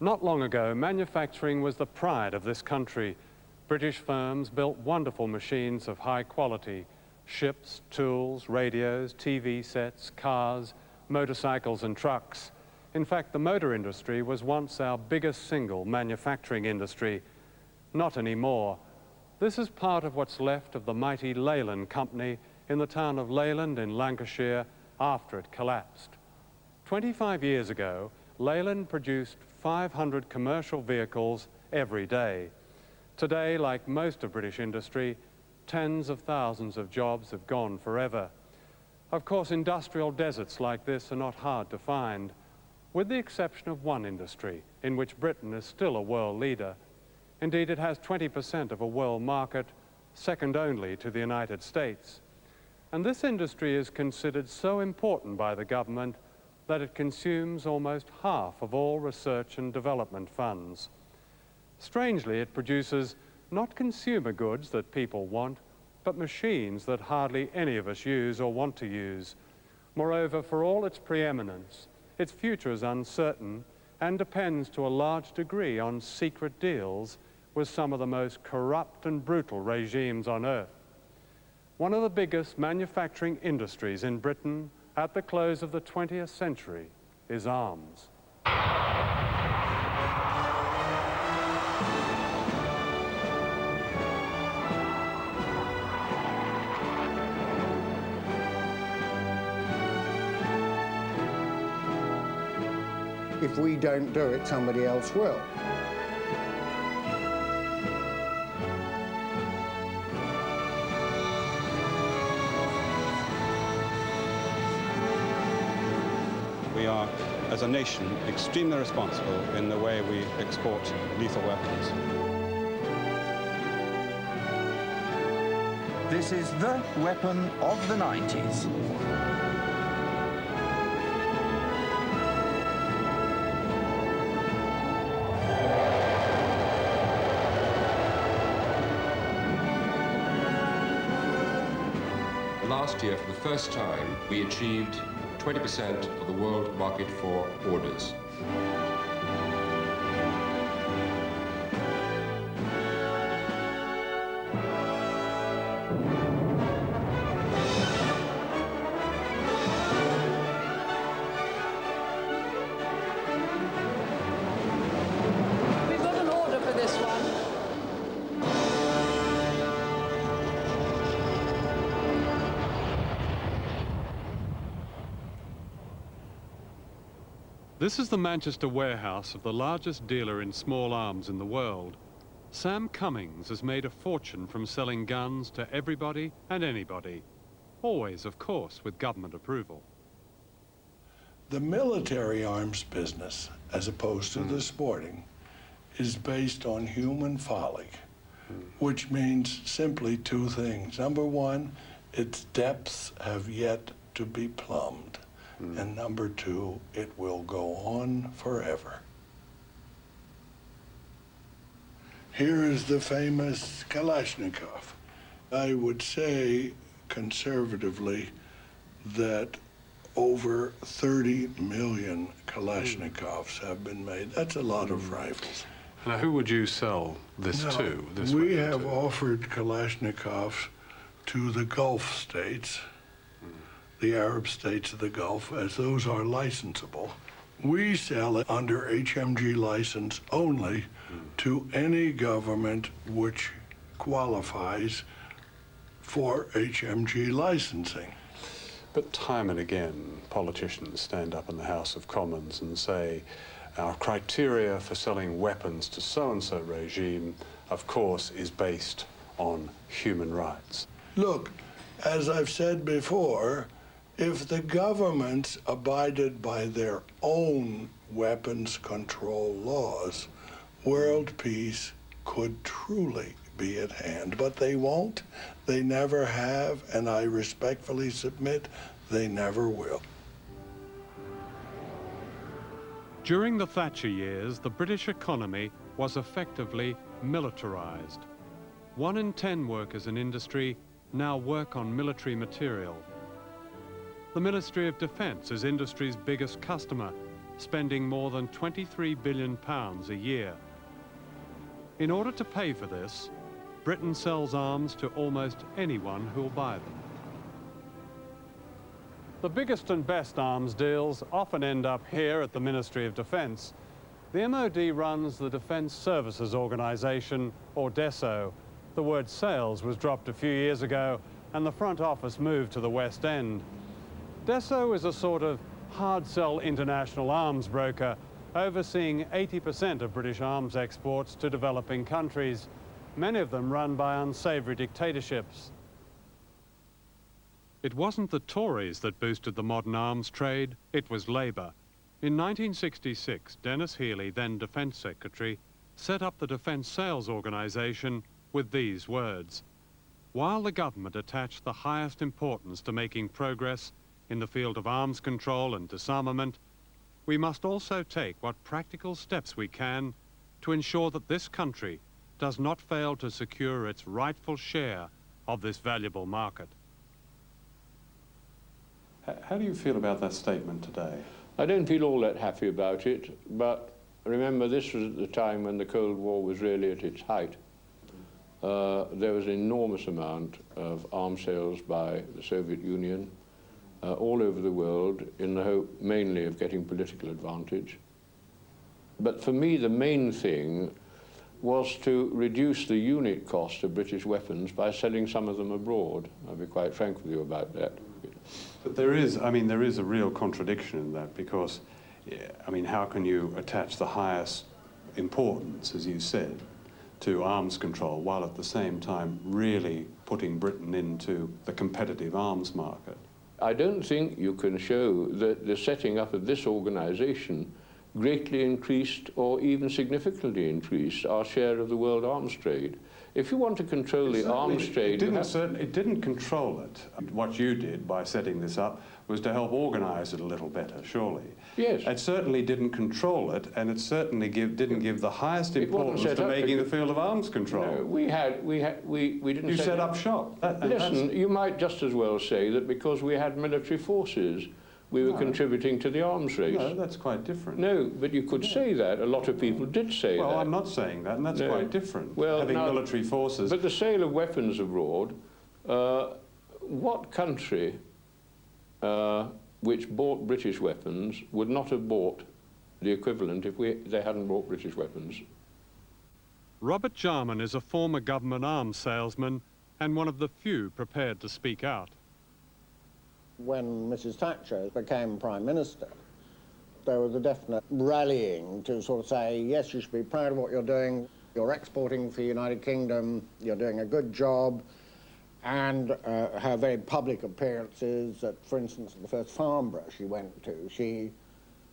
Not long ago, manufacturing was the pride of this country. British firms built wonderful machines of high quality: ships, tools, radios, TV sets, cars, motorcycles and trucks. In fact, the motor industry was once our biggest single manufacturing industry. Not anymore. This is part of what's left of the mighty Leyland Company in the town of Leyland in Lancashire after it collapsed. 25 years ago, Leyland produced 500 commercial vehicles every day. Today, like most of British industry, tens of thousands of jobs have gone forever. Of course, industrial deserts like this are not hard to find, with the exception of one industry in which Britain is still a world leader. Indeed, it has 20% of a world market, second only to the United States. And this industry is considered so important by the government that it consumes almost half of all research and development funds. Strangely, it produces not consumer goods that people want, but machines that hardly any of us use or want to use. Moreover, for all its preeminence, its future is uncertain and depends to a large degree on secret deals with some of the most corrupt and brutal regimes on earth. One of the biggest manufacturing industries in Britain at the close of the 20th century is arms. If we don't do it, somebody else will. We are, as a nation, extremely responsible in the way we export lethal weapons. This is the weapon of the 90s. Last year, for the first time, we achieved 20% of the world market for orders. We've got an order for this one. This is the Manchester warehouse of the largest dealer in small arms in the world. Sam Cummings has made a fortune from selling guns to everybody and anybody. Always, of course, with government approval. The military arms business, as opposed to the sporting, is based on human folly, which means simply two things. Number one, its depths have yet to be plumbed. And number two, it will go on forever. Here is the famous Kalashnikov. I would say, conservatively, that over 30 million Kalashnikovs have been made. That's a lot of rifles. Now, who would you sell this to? We have offered Kalashnikovs to the Gulf states, the Arab states of the Gulf, as those are licensable. We sell it under HMG license only to any government which qualifies for HMG licensing. But time and again, politicians stand up in the House of Commons and say, our criteria for selling weapons to so-and-so regime, of course, is based on human rights. Look, as I've said before, if the governments abided by their own weapons control laws, world peace could truly be at hand. But they won't, they never have, and I respectfully submit they never will. During the Thatcher years, the British economy was effectively militarized. 1 in 10 workers in industry now work on military material. The Ministry of Defence is industry's biggest customer. spending more than £23 billion a year. In order to pay for this, Britain sells arms to almost anyone who'll buy them. The biggest and best arms deals often end up here at the Ministry of Defence. The MOD runs the Defence Services Organisation, or DESO. The word sales was dropped a few years ago, and the front office moved to the West End. DESO is a sort of hard-sell international arms broker, overseeing 80% of British arms exports to developing countries, many of them run by unsavoury dictatorships. It wasn't the Tories that boosted the modern arms trade, it was Labour. In 1966, Dennis Healey, then Defence Secretary, set up the Defence Sales Organisation with these words: while the government attached the highest importance to making progress in the field of arms control and disarmament, we must also take what practical steps we can to ensure that this country does not fail to secure its rightful share of this valuable market. How do you feel about that statement today? I don't feel all that happy about it, but remember this was at the time when the Cold War was really at its height. There was an enormous amount of arms sales by the Soviet Union all over the world in the hope mainly of getting political advantage. But for me the main thing was to reduce the unit cost of British weapons by selling some of them abroad. I'll be quite frank with you about that. But there is a real contradiction in that, because, I mean, how can you attach the highest importance, as you said, to arms control while at the same time really putting Britain into the competitive arms market? I don't think you can show that the setting up of this organisation greatly increased or even significantly increased our share of the world arms trade. If you want to control the arms trade... It didn't control it. What you did by setting this up was to help organise it a little better, surely. Yes. It certainly didn't control it, and it certainly didn't give the highest importance to making the field of arms control. No, we didn't... You set up shop. Listen, you might just as well say that because we had military forces, we were contributing to the arms race. No, that's quite different. No, but you could say that. A lot of people did say that. Well, I'm not saying that, and that's quite different. Well, having military forces. But the sale of weapons abroad, what country which bought British weapons would not have bought the equivalent if they hadn't bought British weapons? Robert Jarman is a former government arms salesman and one of the few prepared to speak out. When Mrs. Thatcher became Prime Minister, there was a definite rallying to sort of say, yes, you should be proud of what you're doing, you're exporting for the United Kingdom, you're doing a good job, and her very public appearances at, for instance, the first Farnborough she went to, she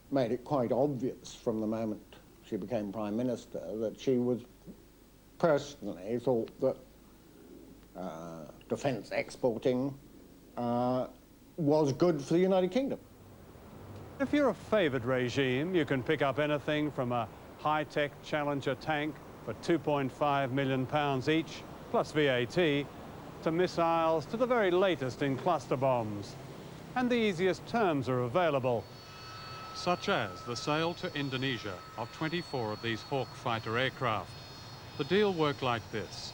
made it quite obvious from the moment she became Prime Minister that she was personally thought that defence exporting was good for the United Kingdom. If you're a favoured regime, you can pick up anything from a high-tech Challenger tank for £2.5 million each, plus VAT, to missiles to the very latest in cluster bombs. And the easiest terms are available, such as the sale to Indonesia of 24 of these Hawk fighter aircraft. The deal worked like this.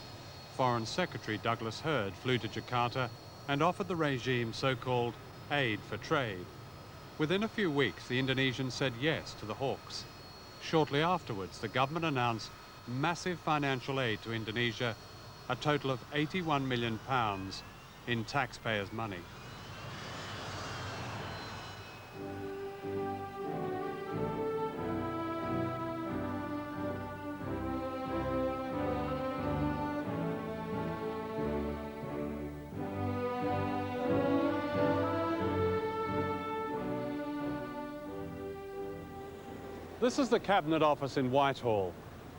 Foreign Secretary Douglas Hurd flew to Jakarta and offered the regime so-called aid for trade. Within a few weeks, the Indonesians said yes to the Hawks. Shortly afterwards, the government announced massive financial aid to Indonesia, a total of £81 million in taxpayers' money. This is the Cabinet Office in Whitehall.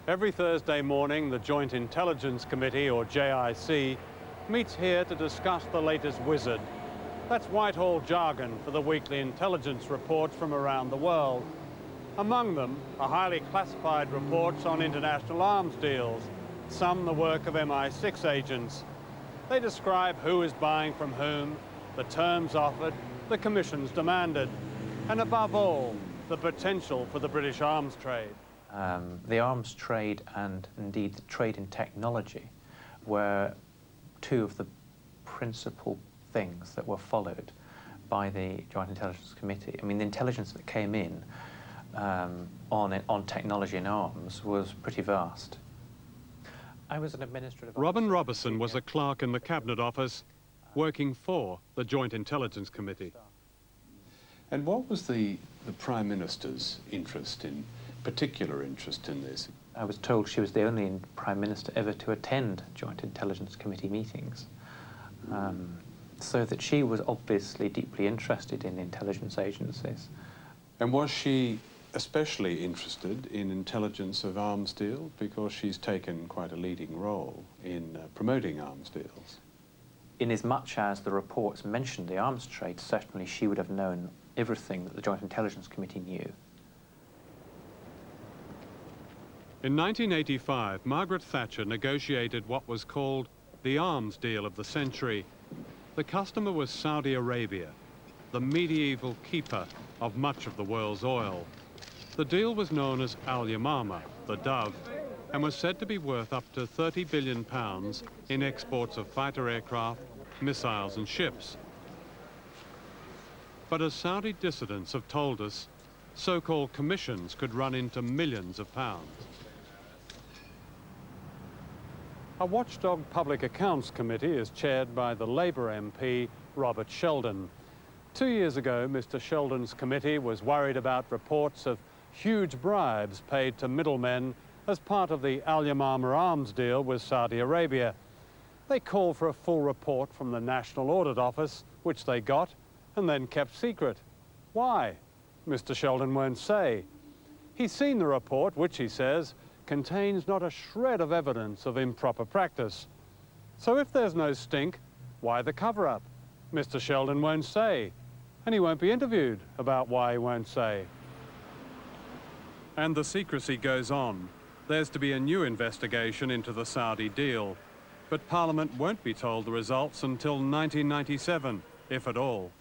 Every Thursday morning, the Joint Intelligence Committee, or JIC, meets here to discuss the latest wizard. That's Whitehall jargon for the weekly intelligence reports from around the world. Among them are highly classified reports on international arms deals, some the work of MI6 agents. They describe who is buying from whom, the terms offered, the commissions demanded, and above all, the potential for the British arms trade. The arms trade and indeed the trade in technology were two of the principal things that were followed by the Joint Intelligence Committee. I mean, the intelligence that came in on technology and arms was pretty vast. I was an administrative Robin officer. Robertson was a clerk in the Cabinet Office working for the Joint Intelligence Committee. And what was the Prime Minister's particular interest in this? I was told she was the only Prime Minister ever to attend Joint Intelligence Committee meetings. So that she was obviously deeply interested in intelligence agencies. And was she especially interested in intelligence of arms deal, because she's taken quite a leading role in promoting arms deals? Inasmuch as the reports mentioned the arms trade, certainly she would have known everything that the Joint Intelligence Committee knew. In 1985, Margaret Thatcher negotiated what was called the arms deal of the century. The customer was Saudi Arabia, the medieval keeper of much of the world's oil. The deal was known as Al-Yamama, the dove, and was said to be worth up to £30 billion in exports of fighter aircraft, missiles and ships. But as Saudi dissidents have told us, so-called commissions could run into millions of pounds. A watchdog public accounts committee is chaired by the Labour MP, Robert Sheldon. 2 years ago, Mr. Sheldon's committee was worried about reports of huge bribes paid to middlemen as part of the Al-Yamama arms deal with Saudi Arabia. They called for a full report from the National Audit Office, which they got, and then kept secret. Why? Mr. Sheldon won't say. He's seen the report, which he says contains not a shred of evidence of improper practice. So if there's no stink, why the cover-up? Mr. Sheldon won't say, and he won't be interviewed about why he won't say. And the secrecy goes on. There's to be a new investigation into the Saudi deal, but Parliament won't be told the results until 1997, if at all.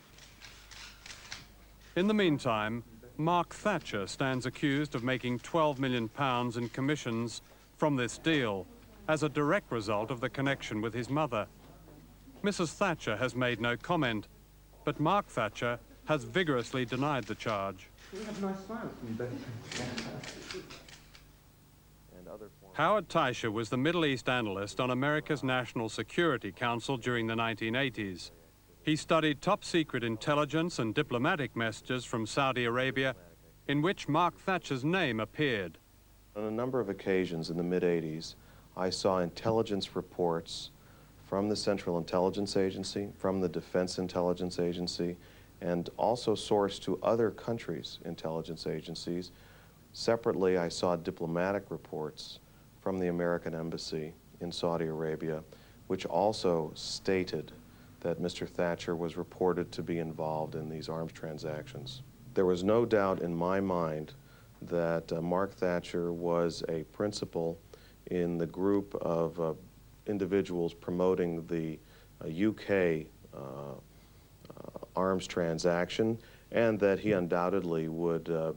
In the meantime, Mark Thatcher stands accused of making £12 million in commissions from this deal as a direct result of the connection with his mother. Mrs. Thatcher has made no comment, but Mark Thatcher has vigorously denied the charge. You have nice smiles from you both. Howard Taisha was the Middle East analyst on America's National Security Council during the 1980s. He studied top-secret intelligence and diplomatic messages from Saudi Arabia in which Mark Thatcher's name appeared. On a number of occasions in the mid-80s, I saw intelligence reports from the Central Intelligence Agency, from the Defense Intelligence Agency, and also sourced to other countries' intelligence agencies. Separately, I saw diplomatic reports from the American Embassy in Saudi Arabia, which also stated that Mr. Thatcher was reported to be involved in these arms transactions. There was no doubt in my mind that Mark Thatcher was a principal in the group of individuals promoting the UK arms transaction, and that he undoubtedly would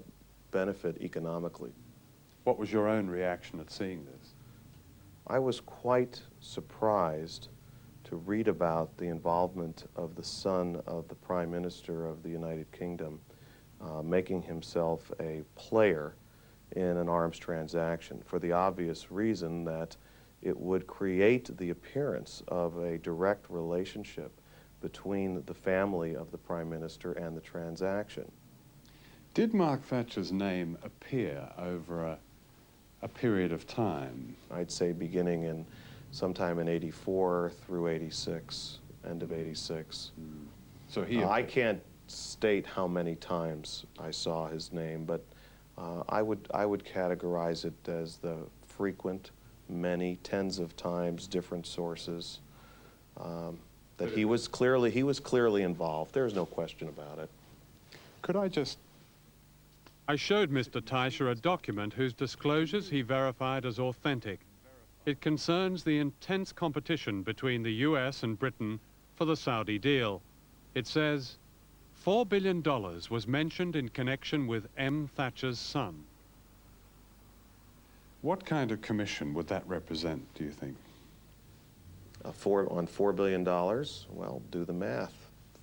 benefit economically. What was your own reaction at seeing this? I was quite surprised to read about the involvement of the son of the Prime Minister of the United Kingdom making himself a player in an arms transaction, for the obvious reason that it would create the appearance of a direct relationship between the family of the Prime Minister and the transaction. Did Mark Thatcher's name appear over a period of time? I'd say beginning in sometime in 84 through 86, end of 86. So he I can't state how many times I saw his name, but I would categorize it as the frequent, many, tens of times, different sources. That he was clearly involved. There's no question about it. Could I just... I showed Mr. Taisha a document whose disclosures he verified as authentic. It concerns the intense competition between the US and Britain for the Saudi deal. It says, $4 billion was mentioned in connection with M. Thatcher's son. What kind of commission would that represent, do you think? On $4 billion, well, do the math.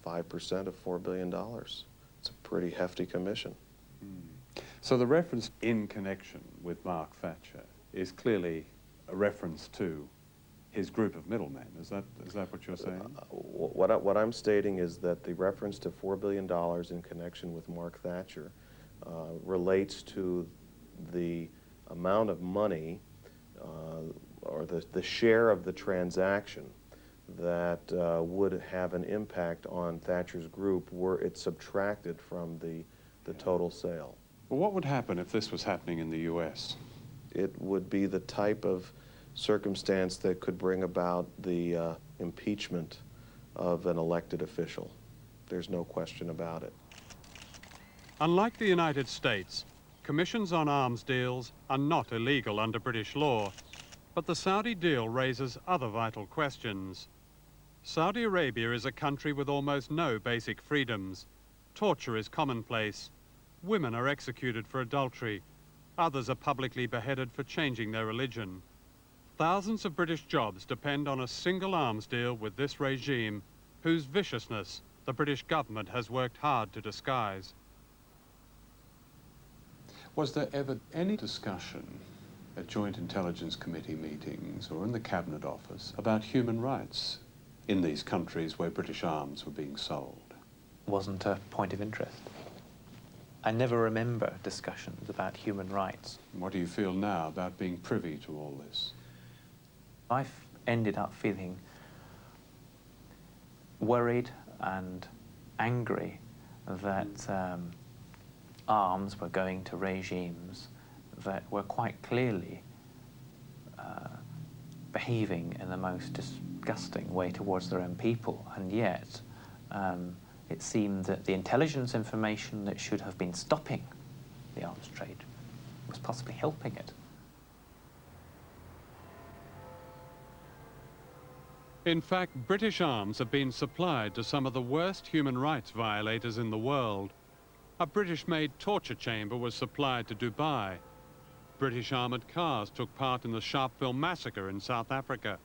5% of $4 billion. It's a pretty hefty commission. So the reference in connection with Mark Thatcher is clearly a reference to his group of middlemen. Is that what you're saying? What I'm stating is that the reference to $4 billion in connection with Mark Thatcher relates to the amount of money or the share of the transaction that would have an impact on Thatcher's group were it subtracted from the total sale. Well, what would happen if this was happening in the U.S.? It would be the type of circumstance that could bring about the impeachment of an elected official. There's no question about it. Unlike the United States, commissions on arms deals are not illegal under British law, but the Saudi deal raises other vital questions. Saudi Arabia is a country with almost no basic freedoms. Torture is commonplace. Women are executed for adultery. Others are publicly beheaded for changing their religion. Thousands of British jobs depend on a single arms deal with this regime, whose viciousness the British government has worked hard to disguise. Was there ever any discussion at Joint Intelligence Committee meetings or in the Cabinet Office about human rights in these countries where British arms were being sold? Wasn't a point of interest. I never remember discussions about human rights. What do you feel now about being privy to all this? I've ended up feeling worried and angry that arms were going to regimes that were quite clearly behaving in the most disgusting way towards their own people, and yet it seemed that the intelligence information that should have been stopping the arms trade was possibly helping it. In fact, British arms have been supplied to some of the worst human rights violators in the world. A British-made torture chamber was supplied to Dubai. British armoured cars took part in the Sharpeville massacre in South Africa.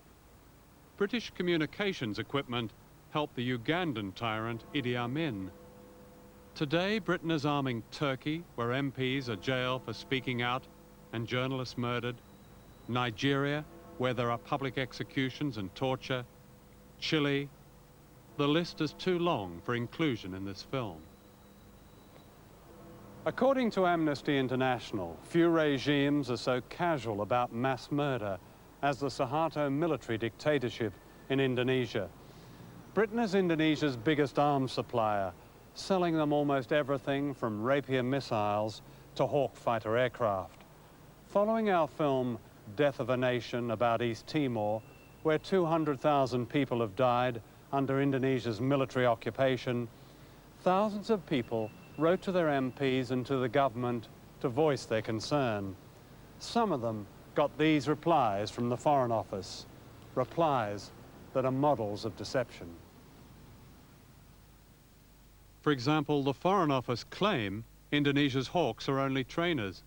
British communications equipment helped the Ugandan tyrant Idi Amin. Today, Britain is arming Turkey, where MPs are jailed for speaking out and journalists murdered. Nigeria, where there are public executions and torture. Chile. The list is too long for inclusion in this film. According to Amnesty International, few regimes are so casual about mass murder as the Suharto military dictatorship in Indonesia. Britain is Indonesia's biggest arms supplier, selling them almost everything from Rapier missiles to Hawk fighter aircraft. Following our film Death of a Nation about East Timor, where 200,000 people have died under Indonesia's military occupation, thousands of people wrote to their MPs and to the government to voice their concern. Some of them got these replies from the Foreign Office, replies that are models of deception. For example, the Foreign Office claim Indonesia's Hawks are only trainers.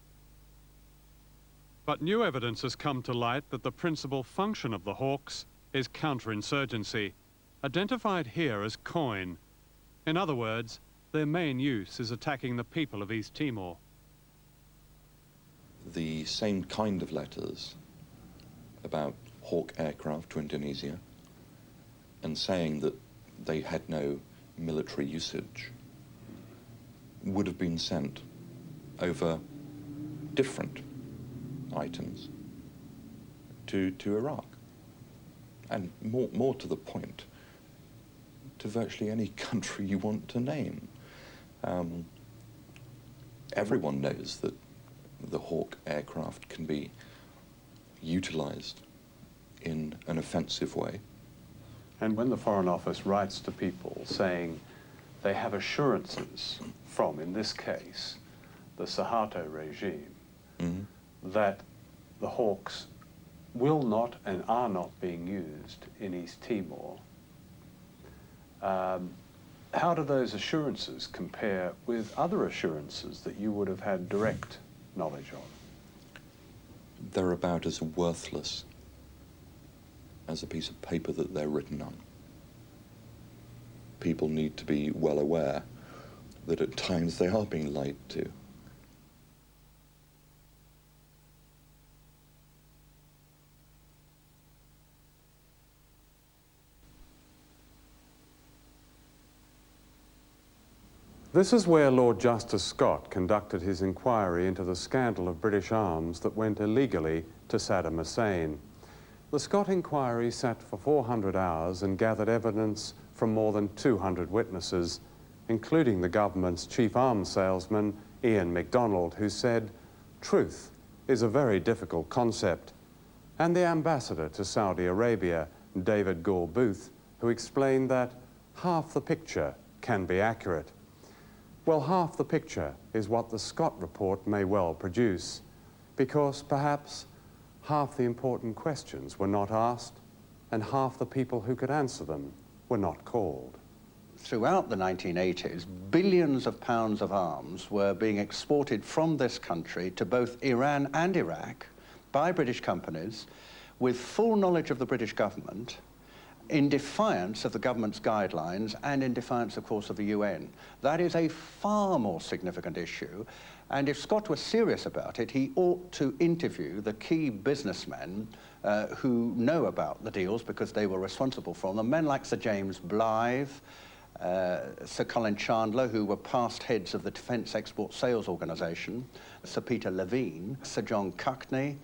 But new evidence has come to light that the principal function of the Hawks is counterinsurgency, identified here as coin. In other words, their main use is attacking the people of East Timor. The same kind of letters about Hawk aircraft to Indonesia and saying that they had no military usage would have been sent over different items to Iraq, and more to the point, to virtually any country you want to name. Everyone knows that the Hawk aircraft can be utilized in an offensive way. And when the Foreign Office writes to people saying they have assurances from, in this case, the Suharto regime, that the Hawks will not and are not being used in East Timor, How do those assurances compare with other assurances that you would have had direct knowledge of? They're about as worthless as a piece of paper that they're written on. People need to be well aware that at times they are being lied to. This is where Lord Justice Scott conducted his inquiry into the scandal of British arms that went illegally to Saddam Hussein. The Scott inquiry sat for 400 hours and gathered evidence from more than 200 witnesses, including the government's chief arms salesman, Ian MacDonald, who said, "Truth is a very difficult concept," and the ambassador to Saudi Arabia, David Gore Booth, who explained that half the picture can be accurate. Well, half the picture is what the Scott report may well produce, because perhaps half the important questions were not asked and half the people who could answer them were not called. Throughout the 1980s, billions of pounds of arms were being exported from this country to both Iran and Iraq by British companies with full knowledge of the British government, in defiance of the government's guidelines and in defiance, of course, of the UN. That is a far more significant issue, and if Scott was serious about it, he ought to interview the key businessmen who know about the deals because they were responsible for them, men like Sir James Blythe, Sir Colin Chandler, who were past heads of the Defence Export Sales Organisation, Sir Peter Levine, Sir John Cuckney,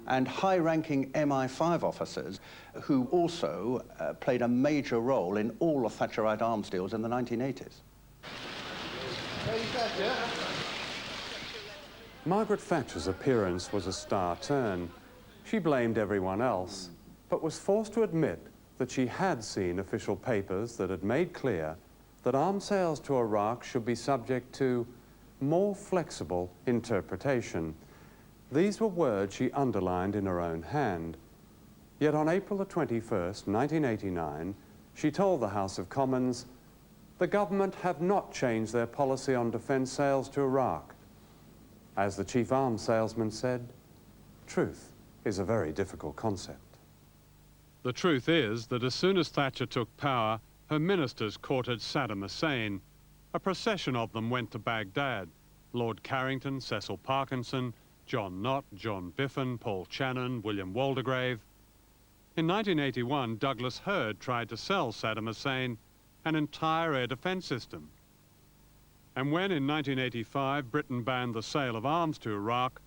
and high-ranking MI5 officers who also played a major role in all of Thatcherite arms deals in the 1980s. Margaret Thatcher's appearance was a star turn. She blamed everyone else, but was forced to admit that she had seen official papers that had made clear that arms sales to Iraq should be subject to more flexible interpretation. These were words she underlined in her own hand. Yet on April the 21st, 1989, she told the House of Commons, "The government have not changed their policy on defence sales to Iraq." As the chief arms salesman said, truth is a very difficult concept. The truth is that as soon as Thatcher took power, her ministers courted Saddam Hussein. A procession of them went to Baghdad. Lord Carrington, Cecil Parkinson, John Nott, John Biffen, Paul Channon, William Waldegrave. In 1981, Douglas Hurd tried to sell Saddam Hussein an entire air defence system. And when in 1985 Britain banned the sale of arms to Iraq,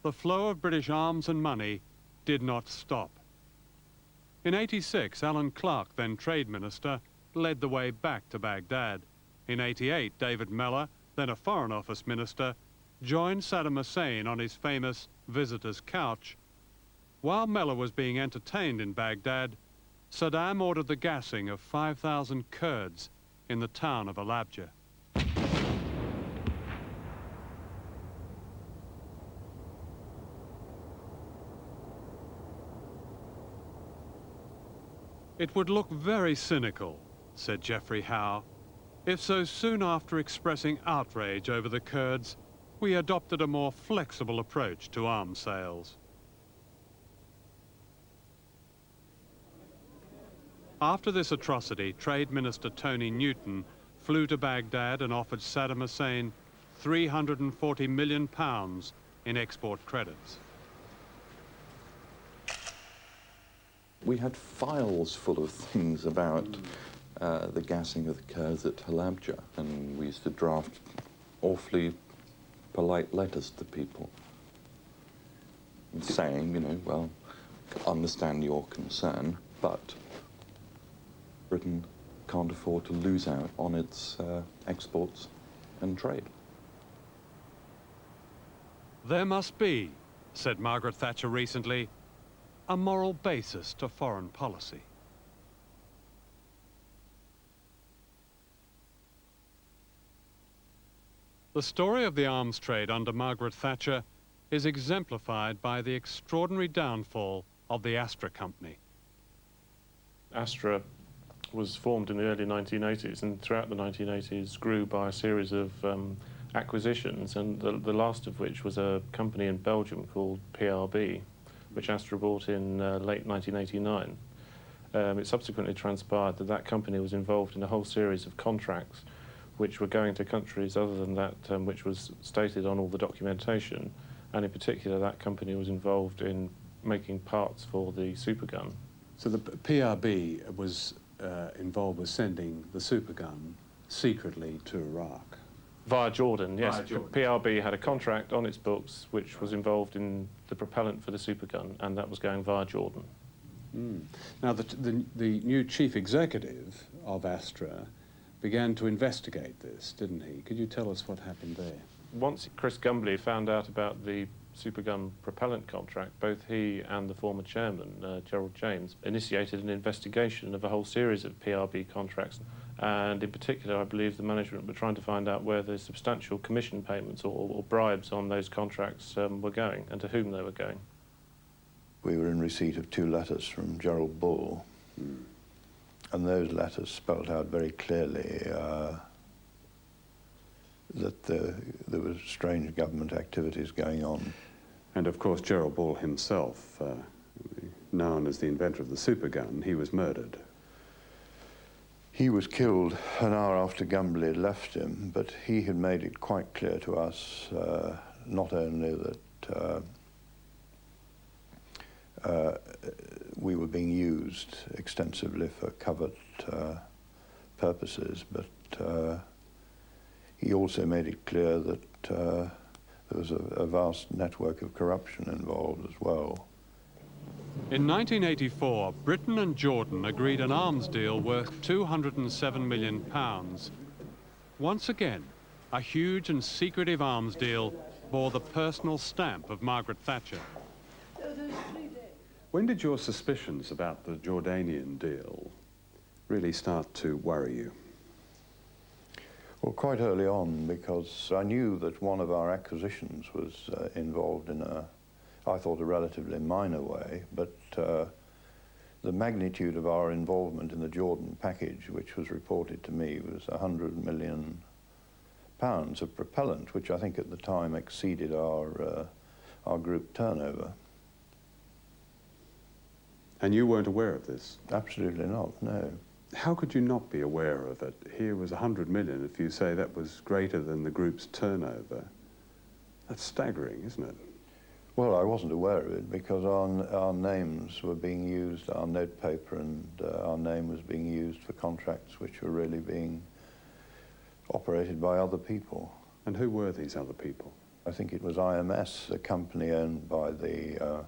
the flow of British arms and money did not stop. In '86, Alan Clark, then Trade Minister, led the way back to Baghdad. In '88, David Mellor, then a Foreign Office Minister, joined Saddam Hussein on his famous visitor's couch. While Mellor was being entertained in Baghdad, Saddam ordered the gassing of 5,000 Kurds in the town of Halabja. It would look very cynical, said Geoffrey Howe, if so soon after expressing outrage over the Kurds, we adopted a more flexible approach to arms sales. After this atrocity, Trade Minister Tony Newton flew to Baghdad and offered Saddam Hussein £340 million in export credits. We had files full of things about the gassing of the Kurds at Halabja, and we used to draft awfully polite letters to people saying, you know, well, understand your concern, but Britain can't afford to lose out on its exports and trade. There must be, said Margaret Thatcher recently, a moral basis to foreign policy. The story of the arms trade under Margaret Thatcher is exemplified by the extraordinary downfall of the Astra Company. Astra was formed in the early 1980s, and throughout the 1980s grew by a series of acquisitions, and the last of which was a company in Belgium called PRB, which Astra bought in late 1989. It subsequently transpired that that company was involved in a whole series of contracts which were going to countries other than that which was stated on all the documentation, and in particular that company was involved in making parts for the supergun. So the PRB was involved with sending the supergun secretly to Iraq? Via Jordan, yes. Via Jordan. PRB had a contract on its books which was involved in the propellant for the supergun, and that was going via Jordan. Mm. Now, the new chief executive of Astra began to investigate this, didn't he? Could you tell us what happened there? Once Chris Gumbley found out about the supergun propellant contract, both he and the former chairman, Gerald James, initiated an investigation of a whole series of PRB contracts. And in particular, I believe the management were trying to find out where the substantial commission payments or bribes on those contracts were going, and to whom they were going. We were in receipt of 2 letters from Gerald Bull, and those letters spelt out very clearly that there was strange government activities going on. And of course, Gerald Bull himself, known as the inventor of the supergun, he was murdered. He was killed an hour after Gumbley had left him, but he had made it quite clear to us not only that we were being used extensively for covert purposes, but he also made it clear that there was a vast network of corruption involved as well. In 1984, Britain and Jordan agreed an arms deal worth £207 million. Once again, a huge and secretive arms deal bore the personal stamp of Margaret Thatcher. When did your suspicions about the Jordanian deal really start to worry you? Well, quite early on, because I knew that one of our acquisitions was involved in I thought, a relatively minor way, but the magnitude of our involvement in the Jordan package, which was reported to me, was £100 million of propellant, which I think at the time exceeded our group turnover. And you weren't aware of this? Absolutely not, no. How could you not be aware of it? Here was 100 million, if you say that was greater than the group's turnover. That's staggering, isn't it? Well, I wasn't aware of it because our names were being used, our note paper and our name was being used for contracts which were really being operated by other people. And who were these other people? I think it was IMS, a company owned by the,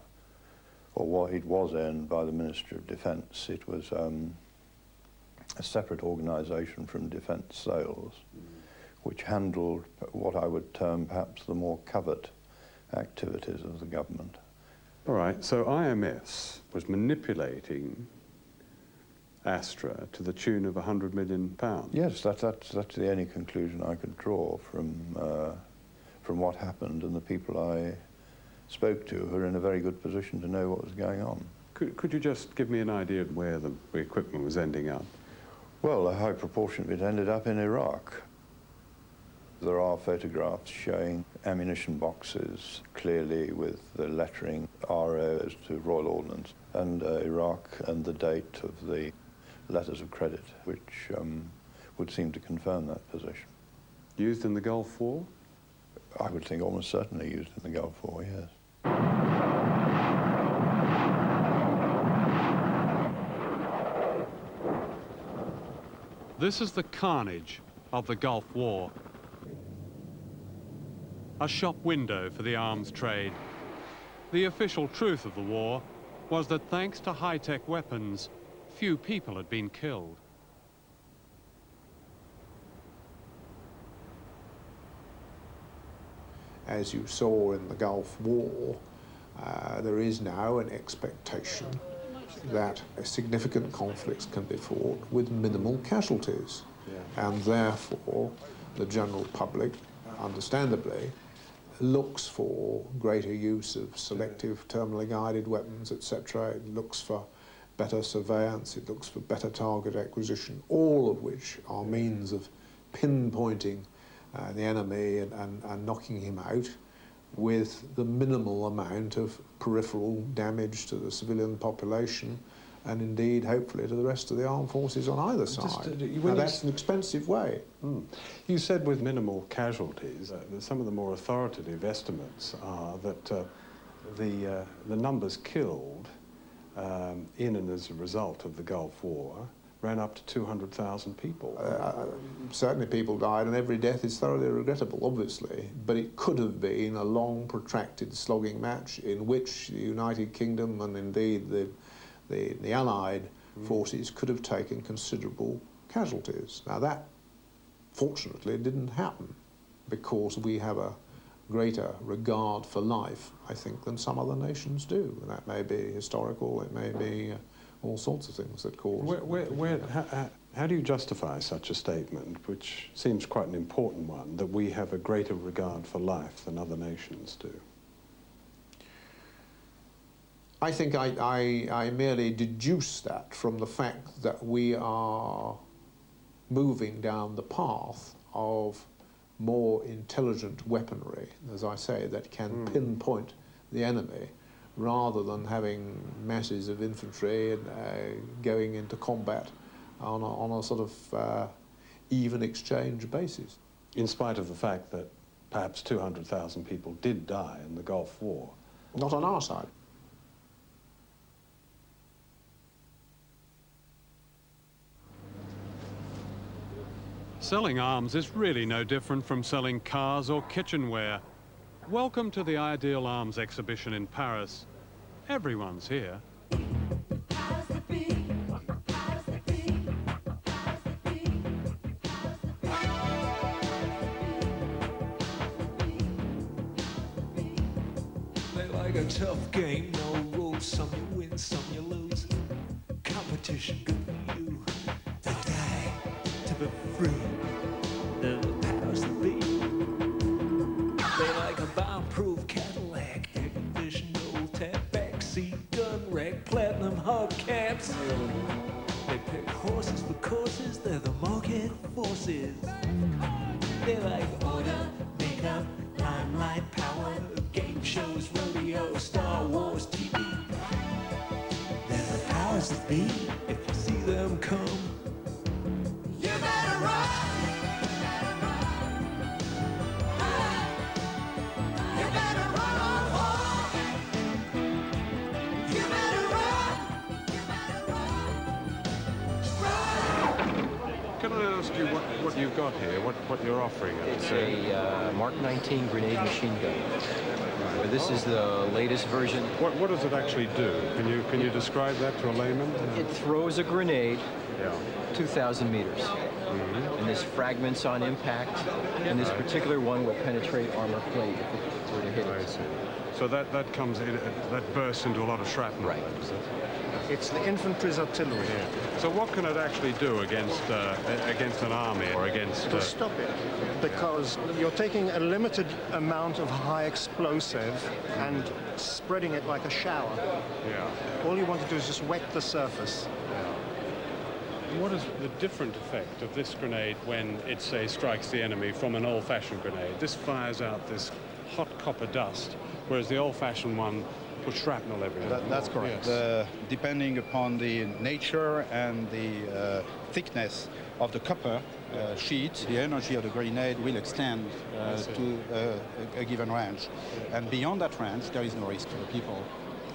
or what it was owned by the Ministry of Defence. It was a separate organisation from Defence Sales, which handled what I would term perhaps the more covert activities of the government. All right, so IMS was manipulating Astra to the tune of £100 million? Yes, that's the only conclusion I could draw from what happened and the people I spoke to who were in a very good position to know what was going on. Could you just give me an idea of where the equipment was ending up? Well, a high proportion of it ended up in Iraq. There are photographs showing ammunition boxes clearly with the lettering RO as to Royal Ordnance and Iraq and the date of the letters of credit, which would seem to confirm that position. Used in the Gulf War? I would think almost certainly used in the Gulf War, yes. This is the carnage of the Gulf War. A shop window for the arms trade. The official truth of the war was that thanks to high-tech weapons, few people had been killed. As you saw in the Gulf War, there is now an expectation that significant conflicts can be fought with minimal casualties. And therefore, the general public, understandably, looks for greater use of selective terminally guided weapons, etc. It looks for better surveillance, it looks for better target acquisition, all of which are means of pinpointing the enemy and knocking him out with the minimal amount of peripheral damage to the civilian population and indeed, hopefully, to the rest of the armed forces on either side. Now, that's an expensive way. You said with minimal casualties. Some of the more authoritative estimates are that the numbers killed in and as a result of the Gulf War ran up to 200,000 people. Certainly people died, and every death is thoroughly regrettable, obviously, but it could have been a long, protracted slogging match in which the United Kingdom and indeed the Allied forces could have taken considerable casualties. Now that, fortunately, didn't happen because we have a greater regard for life, I think, than some other nations do. And that may be historical, it may be all sorts of things that cause... How do you justify such a statement, which seems quite an important one, that we have a greater regard for life than other nations do? I think I merely deduce that from the fact that we are moving down the path of more intelligent weaponry, as I say, that can pinpoint the enemy, rather than having masses of infantry and going into combat on a sort of even exchange basis. In spite of the fact that perhaps 200,000 people did die in the Gulf War. Not on our side. Selling arms is really no different from selling cars or kitchenware. Welcome to the Ideal Arms exhibition in Paris. Everyone's here. They like a tough game, no rules. Some you win, some you lose. Competition good for you. They die to be free. The powers that be. They like a bomb-proof Cadillac, air conditioned old tap, backseat gun rack, platinum hubcaps. They pick horses for courses, they're the market forces. They like order, makeup, limelight, power, game shows, rodeo, Star Wars, TV. They're the powers that be. If you see them come, you better run. You better run on home. You better run. You better run. Can I ask you what you've got here, what you're offering? It's a Mark 19 grenade machine gun. This is the latest version. What does it actually do? Can you describe that to a layman? It throws a grenade 2,000 meters. And this fragments on impact, and this particular one will penetrate armor plate if it were to hit it. I see. So that comes in, that bursts into a lot of shrapnel. Right. It's the infantry's artillery. So what can it actually do against an army or against... To stop it, because you're taking a limited amount of high explosive and spreading it like a shower. Yeah. All you want to do is just wet the surface. What is the different effect of this grenade when it, say, strikes the enemy from an old-fashioned grenade? This fires out this hot copper dust, whereas the old-fashioned one put shrapnel everywhere. That's correct. Yes. Depending upon the nature and the thickness of the copper sheet, the energy of the grenade will extend to a given range. And beyond that range, there is no risk to the people.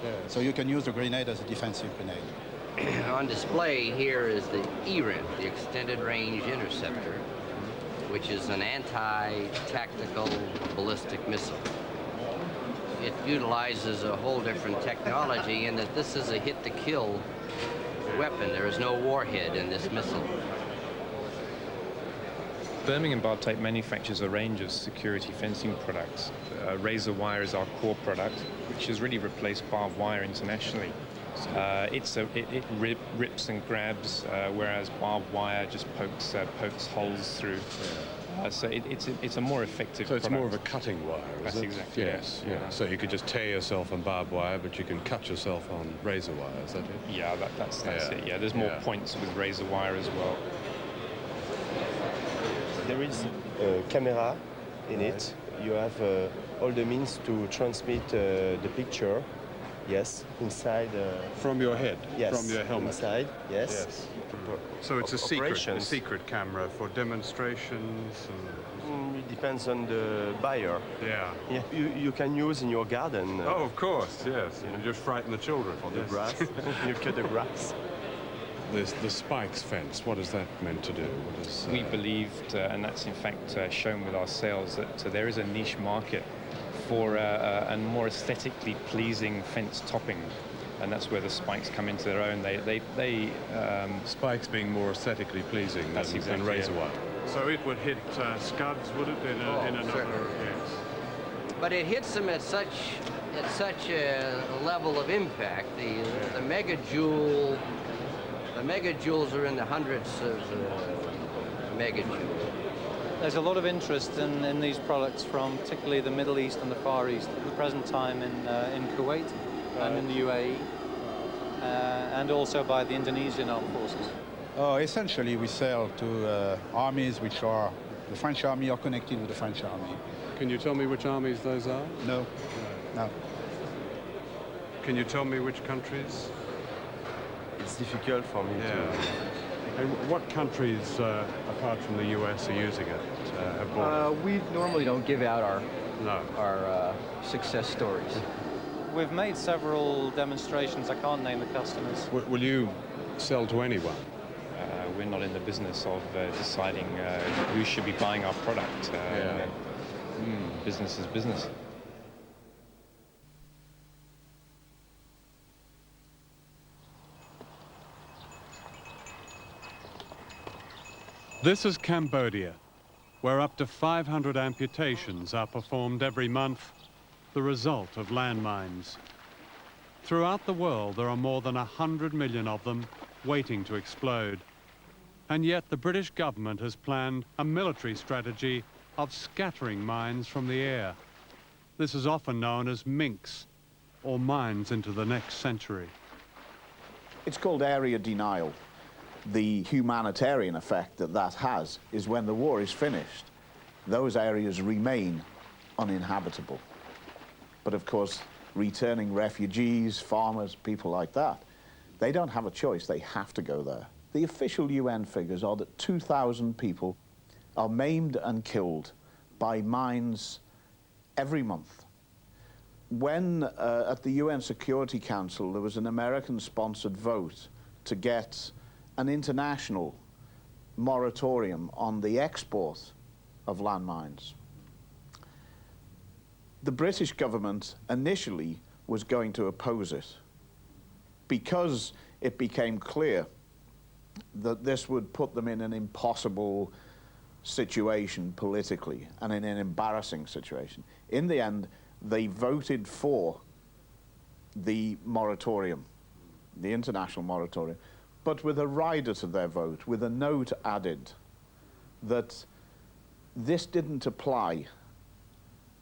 Yes. So you can use the grenade as a defensive grenade. On display here is the ERINT, the Extended Range Interceptor, which is an anti-tactical ballistic missile. It utilizes a whole different technology in that this is a hit-to-kill weapon. There is no warhead in this missile. Birmingham Barb Tape manufactures a range of security fencing products. Razor wire is our core product, which has really replaced barbed wire internationally. It rips and grabs, whereas barbed wire just pokes holes through. So it's a more effective So it's product. more of a cutting wire, is That's it? exactly Yes, it. yeah. So you could just tear yourself on barbed wire, but you can cut yourself on razor wire, is that it? Yeah, that's Yeah. it. Yeah, there's more Yeah. points with razor wire as well. There is a camera in it. You have all the means to transmit the picture. Yes, inside. From your head? Yes. From your helmet? Inside, yes. Yes. So it's a secret camera for demonstrations and... It depends on the buyer. Yeah. You can use in your garden. Oh, of course, yes. You just frighten the children. For the grass. You cut the grass. The spikes fence, what is that meant to do? What is, We believed, and that's in fact shown with our sales, that there is a niche market for a more aesthetically pleasing fence topping, and that's where the spikes come into their own. Spikes being more aesthetically pleasing than razor wire. So it would hit scuds, would it, in another? Yes. But it hits them at such a level of impact. The megajoules are in the hundreds of megajoules. There's a lot of interest in these products from particularly the Middle East and the Far East at the present time in Kuwait and in the UAE, and also by the Indonesian armed forces. Essentially, we sell to armies which are, the French army are connected with the French army. Can you tell me which armies those are? No. No. Can you tell me which countries? It's difficult for me to... And what countries, apart from the US, are using it? Have bought it? We normally don't give out our success stories. We've made several demonstrations. I can't name the customers. Will you sell to anyone? We're not in the business of deciding who should be buying our product. Business is business. This is Cambodia, where up to 500 amputations are performed every month, the result of landmines. Throughout the world, there are more than 100 million of them waiting to explode. And yet the British government has planned a military strategy of scattering mines from the air. This is often known as minks, or mines into the next century. It's called area denial. The humanitarian effect that has is when the war is finished, those areas remain uninhabitable. But of course, returning refugees, farmers, people like that, they don't have a choice, they have to go there. The official UN figures are that 2,000 people are maimed and killed by mines every month. When at the UN Security Council there was an American-sponsored vote to get an international moratorium on the export of landmines, the British government initially was going to oppose it because it became clear that this would put them in an impossible situation politically and in an embarrassing situation. In the end, they voted for the moratorium, the international moratorium, but with a rider to their vote, with a note added that this didn't apply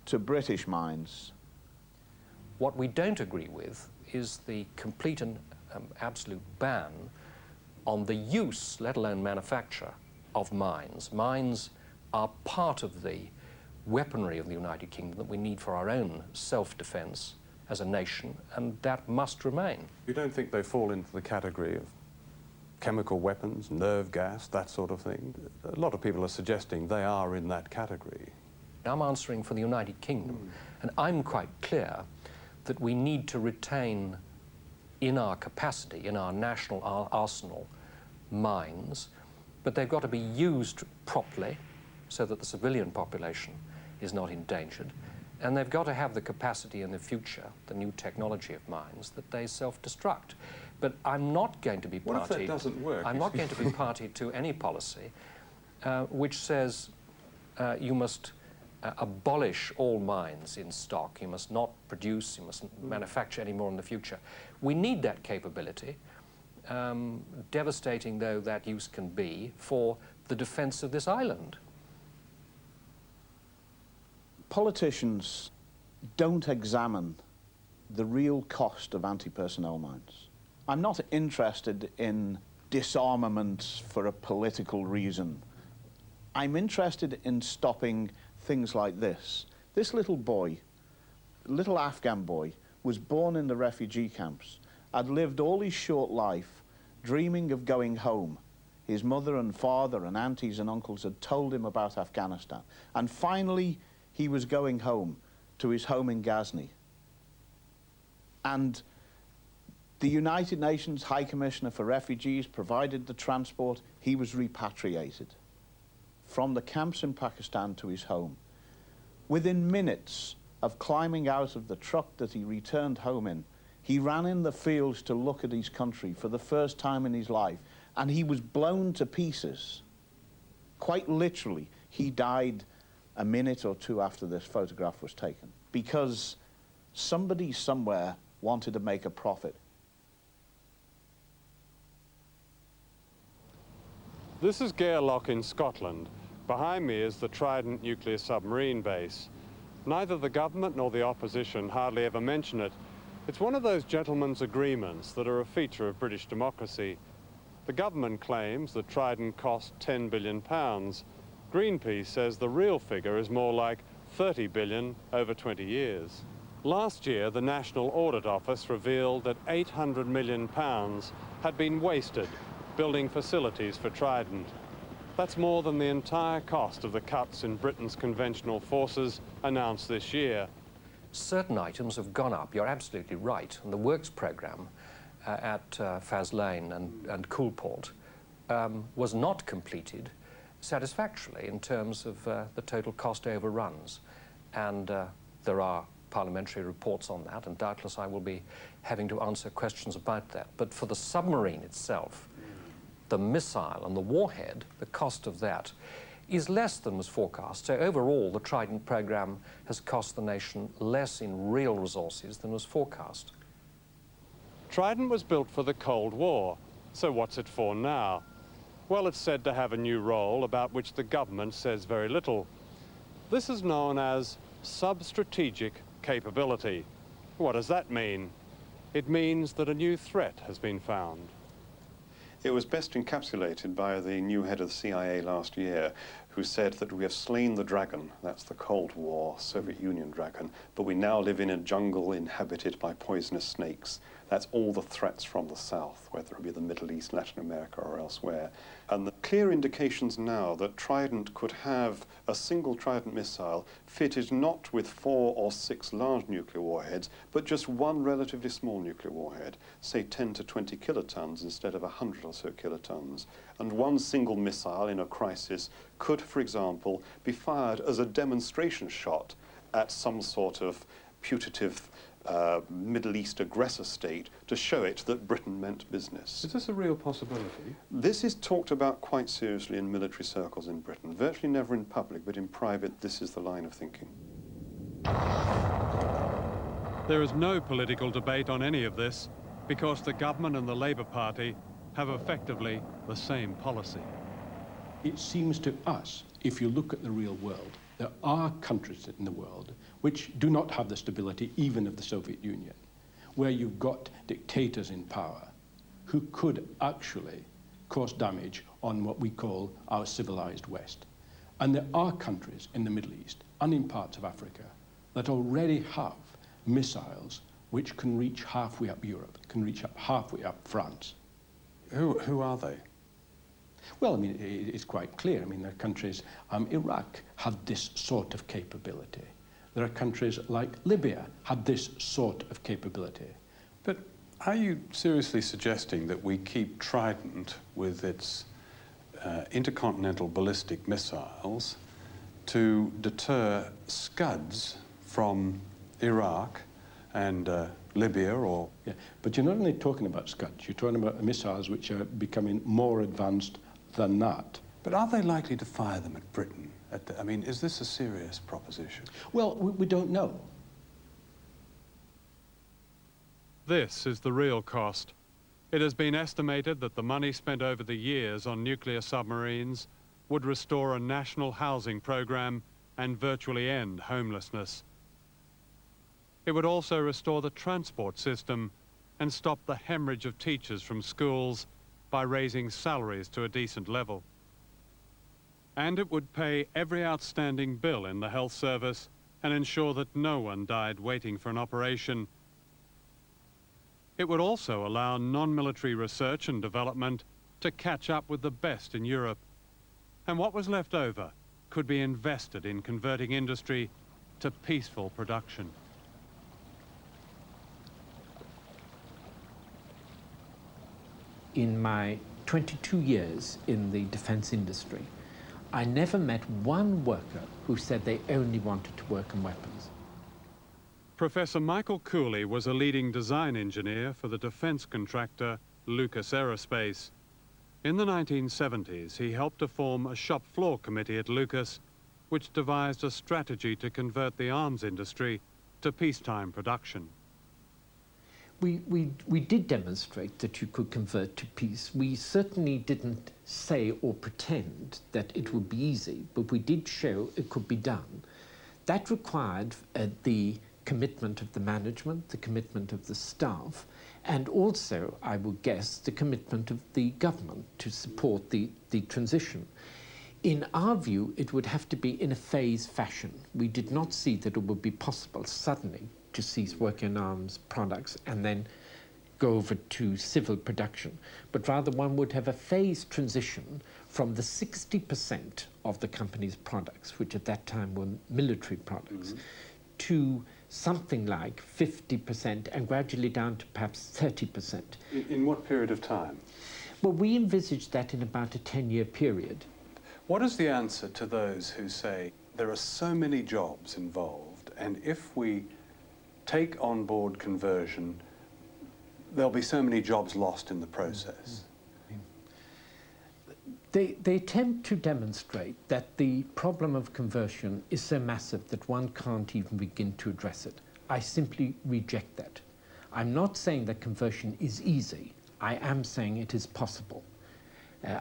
to British mines. What we don't agree with is the complete and absolute ban on the use, let alone manufacture, of mines. Mines are part of the weaponry of the United Kingdom that we need for our own self-defense as a nation, and that must remain. You don't think they fall into the category of chemical weapons, nerve gas, that sort of thing? A lot of people are suggesting they are in that category. I'm answering for the United Kingdom, and I'm quite clear that we need to retain in our capacity, in our national arsenal, mines, but they've got to be used properly so that the civilian population is not endangered, and they've got to have the capacity in the future, the new technology of mines, that they self-destruct. But I'm not going to be party... What if that doesn't work? I'm not going to be party to any policy which says you must abolish all mines in stock. You must not produce, you mustn't manufacture any more in the future. We need that capability, devastating though that use can be, for the defense of this island. politicians don't examine the real cost of anti-personnel mines. I'm not interested in disarmament for a political reason. I'm interested in stopping things like this. This little boy, little Afghan boy, was born in the refugee camps, had lived all his short life dreaming of going home. His mother and father and aunties and uncles had told him about Afghanistan. And finally, he was going home to his home in Ghazni. And the United Nations High Commissioner for Refugees provided the transport. He was repatriated from the camps in Pakistan to his home. Within minutes of climbing out of the truck that he returned home in, he ran in the fields to look at his country for the first time in his life, and he was blown to pieces. Quite literally, he died a minute or two after this photograph was taken, because somebody somewhere wanted to make a profit. This is Gairloch in Scotland. Behind me is the Trident nuclear submarine base. Neither the government nor the opposition hardly ever mention it. It's one of those gentlemen's agreements that are a feature of British democracy. The government claims that Trident cost £10 billion. Greenpeace says the real figure is more like 30 billion over 20 years. Last year, the National Audit Office revealed that £800 million had been wasted building facilities for Trident. That's more than the entire cost of the cuts in Britain's conventional forces announced this year. Certain items have gone up, you're absolutely right, and the works programme at Faslane and Coulport was not completed satisfactorily in terms of the total cost overruns. And there are parliamentary reports on that, and doubtless I will be having to answer questions about that. But for the submarine itself, the missile and the warhead, the cost of that is less than was forecast. So overall, the Trident programme has cost the nation less in real resources than was forecast. Trident was built for the Cold War, so what's it for now? Well, it's said to have a new role about which the government says very little. This is known as sub-strategic capability. What does that mean? It means that a new threat has been found. It was best encapsulated by the new head of the CIA last year, who said that we have slain the dragon, that's the Cold War, Soviet Union dragon, but we now live in a jungle inhabited by poisonous snakes. That's all the threats from the south, whether it be the Middle East, Latin America, or elsewhere. And the clear indications now that Trident could have a single Trident missile fitted not with 4 or 6 large nuclear warheads, but just one relatively small nuclear warhead, say 10 to 20 kilotons instead of 100 or so kilotons. And one single missile in a crisis could, for example, be fired as a demonstration shot at some sort of putative Middle East aggressor state to show it that Britain meant business. Is this a real possibility? This is talked about quite seriously in military circles in Britain. Virtually never in public, but in private, this is the line of thinking. There is no political debate on any of this because the government and the Labour Party have effectively the same policy. It seems to us, if you look at the real world, there are countries in the world which do not have the stability even of the Soviet Union, where you've got dictators in power who could actually cause damage on what we call our civilized West. And there are countries in the Middle East and in parts of Africa that already have missiles which can reach halfway up Europe, can reach up halfway up France. Who are they? Well, I mean, it's quite clear. I mean, there are countries, Iraq had this sort of capability. There are countries like Libya had this sort of capability. But are you seriously suggesting that we keep Trident with its intercontinental ballistic missiles to deter Scuds from Iraq and Libya or... Yeah, but you're not only talking about Scuds, you're talking about missiles which are becoming more advanced than that. But are they likely to fire them at Britain? I mean, is this a serious proposition? Well, we don't know. This is the real cost. It has been estimated that the money spent over the years on nuclear submarines would restore a national housing program and virtually end homelessness. It would also restore the transport system and stop the hemorrhage of teachers from schools by raising salaries to a decent level. And it would pay every outstanding bill in the health service and ensure that no one died waiting for an operation. It would also allow non-military research and development to catch up with the best in Europe. And what was left over could be invested in converting industry to peaceful production. In my 22 years in the defense industry, I never met one worker who said they only wanted to work on weapons. Professor Michael Cooley was a leading design engineer for the defense contractor Lucas Aerospace. In the 1970s, he helped to form a shop floor committee at Lucas, which devised a strategy to convert the arms industry to peacetime production. We did demonstrate that you could convert to peace. We certainly didn't say or pretend that it would be easy, but we did show it could be done. That required the commitment of the management, the commitment of the staff, and also, I would guess, the commitment of the government to support the transition. In our view, it would have to be in a phased fashion. We did not see that it would be possible suddenly to cease work in arms products and then go over to civil production, but rather one would have a phased transition from the 60% of the company's products, which at that time were military products, to something like 50% and gradually down to perhaps 30%. In what period of time? Well, we envisaged that in about a 10-year period. What is the answer to those who say there are so many jobs involved, and if we take on board conversion, there'll be so many jobs lost in the process? They attempt to demonstrate that the problem of conversion is so massive that one can't even begin to address it. I simply reject that. I'm not saying that conversion is easy. I am saying it is possible.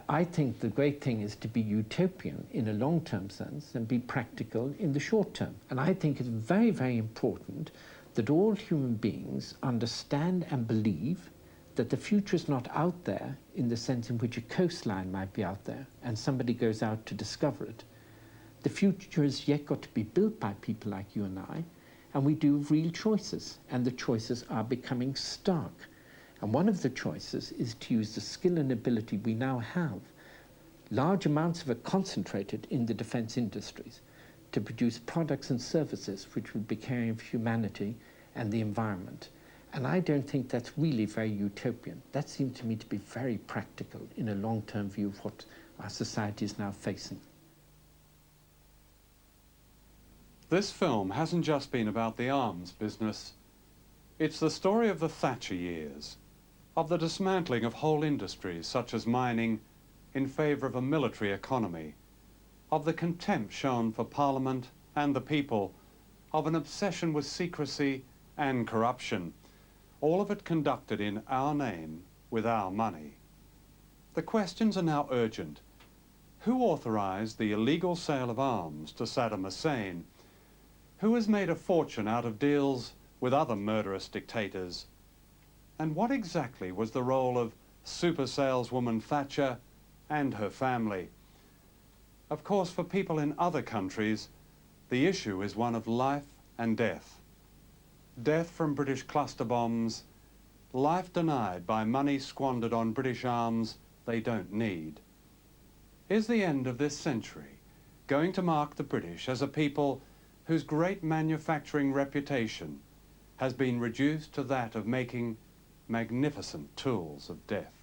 I think the great thing is to be utopian in a long-term sense and be practical in the short term. And I think it's very, very important that all human beings understand and believe that the future is not out there in the sense in which a coastline might be out there and somebody goes out to discover it. The future has yet got to be built by people like you and I, and we do real choices, and the choices are becoming stark. And one of the choices is to use the skill and ability we now have, large amounts of it concentrated in the defense industries, to produce products and services which would be caring of humanity and the environment. And I don't think that's really very utopian. That seems to me to be very practical in a long-term view of what our society is now facing. This film hasn't just been about the arms business. It's the story of the Thatcher years, of the dismantling of whole industries such as mining in favour of a military economy, of the contempt shown for Parliament and the people, of an obsession with secrecy and corruption, all of it conducted in our name with our money. The questions are now urgent. Who authorised the illegal sale of arms to Saddam Hussein? Who has made a fortune out of deals with other murderous dictators? And what exactly was the role of super saleswoman Thatcher and her family? Of course, for people in other countries, the issue is one of life and death. Death from British cluster bombs, life denied by money squandered on British arms they don't need. Is the end of this century going to mark the British as a people whose great manufacturing reputation has been reduced to that of making magnificent tools of death?